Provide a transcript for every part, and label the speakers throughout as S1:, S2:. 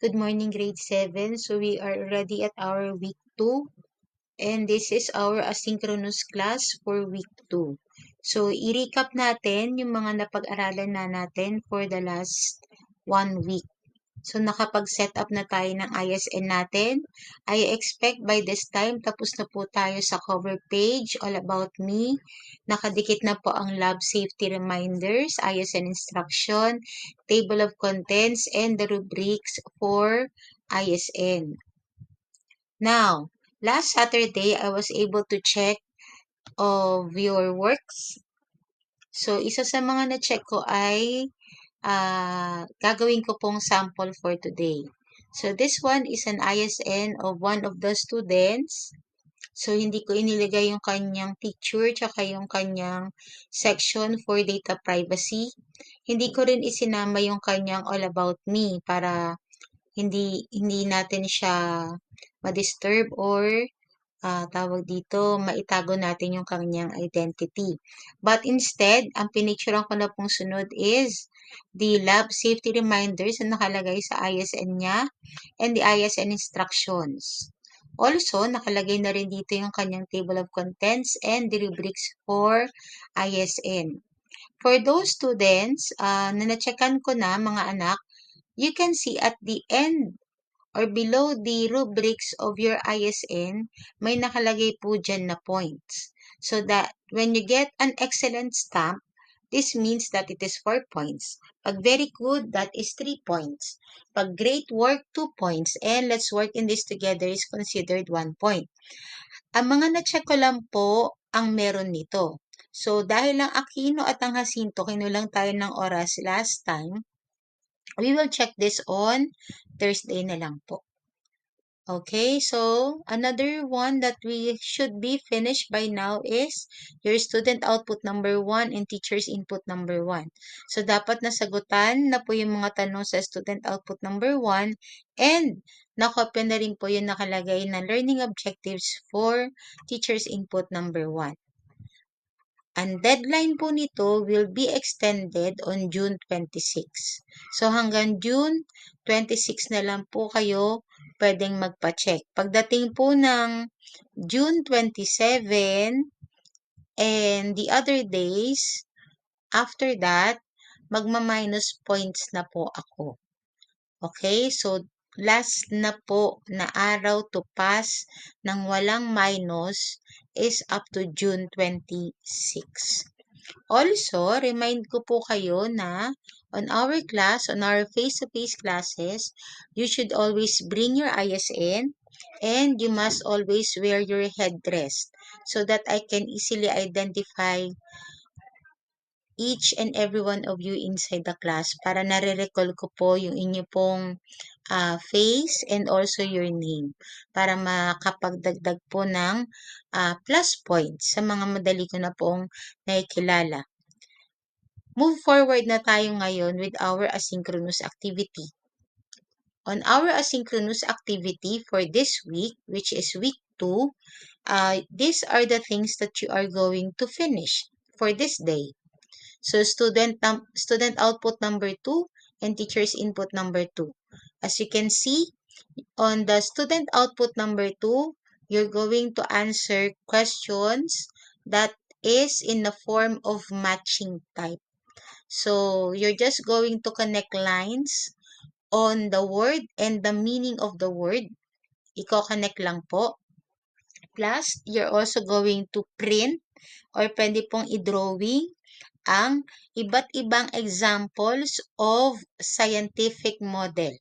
S1: Good morning, grade 7. So we are already at our week 2 and this is our asynchronous class for week 2. So i-recap natin yung mga napag-aralan na natin for the last 1 week. So nakapag-set up na tayo ng ISN natin. I expect by this time tapos na po tayo sa cover page, all about me. Nakadikit na po ang lab safety reminders, ISN instruction, table of contents, and the rubrics for ISN. Now, last Saturday, I was able to check of your works. So, isa sa mga na-check ko ay gagawin ko pong sample for today. So, this one is an ISN of one of the students. So, hindi ko inilagay yung kanyang picture tsaka yung kanyang section for data privacy. Hindi ko rin isinama yung kanyang all about me para hindi natin siya ma-disturb or tawag dito, maitago natin yung kanyang identity. But instead, ang pinicturean ko na pong sunod is the lab safety reminders na nakalagay sa ISN niya and the ISN instructions. Also, nakalagay na rin dito yung kanyang table of contents and the rubrics for ISN. For those students na na-checkan ko na mga anak, you can see at the end or below the rubrics of your ISN, may nakalagay po dyan na points. So that when you get an excellent stamp, this means that it is 4 points. Pag very good, that is 3 points. Pag great work, 2 points. And let's work in this together is considered 1 point. Ang mga na-check ko lang po ang meron nito. So dahil lang Aquino at ang Jacinto, kinulang tayo ng oras last time, we will check this on Thursday na lang po. Okay, so another one that we should be finished by now is your student output number 1 and teacher's input number 1. So dapat nasagutan na po yung mga tanong sa student output number 1 and nakopya na rin po yung nakalagay na learning objectives for teacher's input number 1. Ang deadline po nito will be extended on June 26. So hanggang June 26 na lang po kayo pwedeng magpa-check. Pagdating po ng June 27 and the other days, after that, magma-minus points na po ako. Okay, so last na po na araw to pass ng walang minus is up to June 26. Also, remind ko po kayo na on our class, on our face-to-face classes, you should always bring your ISN and you must always wear your headdress so that I can easily identify each and every one of you inside the class para nare-recall ko po yung inyo pong face and also your name para makapagdagdag po ng plus points sa mga madali ko na pong nakikilala. Move forward na tayo ngayon with our asynchronous activity. On our asynchronous activity for this week, which is week 2, these are the things that you are going to finish for this day. So student output number 2 and teacher's input number 2. As you can see, on the student output number 2, you're going to answer questions that is in the form of matching type. So you're just going to connect lines on the word and the meaning of the word. Iko-connect lang po. Plus, you're also going to print or pwede pong i-drawing ang iba't ibang examples of scientific model.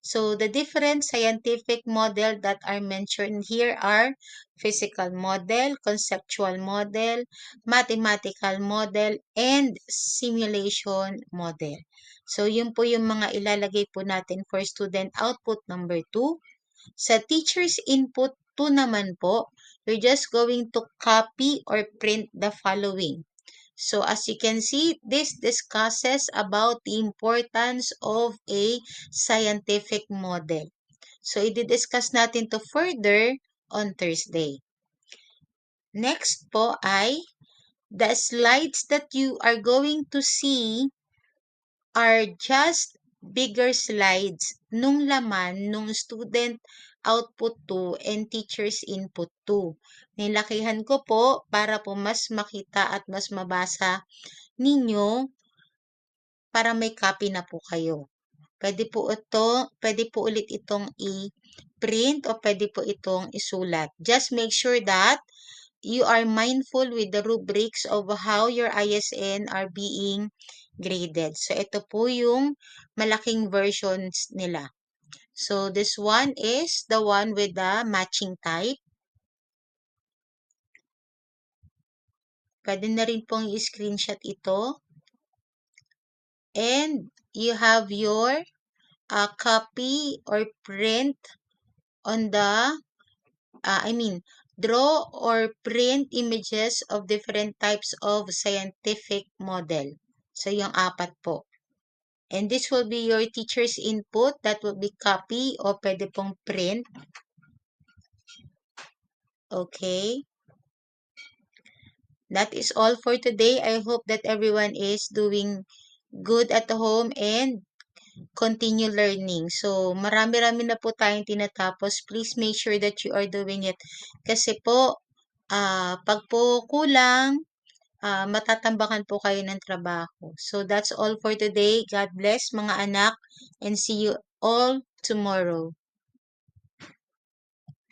S1: So, the different scientific model that are mentioned here are physical model, conceptual model, mathematical model, and simulation model. So, yun po yung mga ilalagay po natin for student output number 2. Sa teacher's input 2 naman po, you're just going to copy or print the following. So as you can see, this discusses about the importance of a scientific model. So i-discuss natin to further on Thursday. Next po ay the slides that you are going to see are just bigger slides nung laman nung student output 2 and teacher's input 2. Nilakihan ko po para po mas makita at mas mabasa ninyo para may copy na po kayo. Pwede po ulit itong i-print o pwede po itong isulat. Just make sure that you are mindful with the rubrics of how your ISN are being graded. So, ito po yung malaking versions nila. So, this one is the one with the matching type. Pwede na rin pong i-screenshot ito. And you have your copy or print on the, draw or print images of different types of scientific model. So, yung 4 po. And this will be your teacher's input. That will be copy o pwede pong print. Okay. That is all for today. I hope that everyone is doing good at home and continue learning. So, marami-rami na po tayong tinatapos. Please make sure that you are doing it. Kasi po, pag po kulang, matatambakan po kayo ng trabaho. So, that's all for today. God bless mga anak and see you all tomorrow.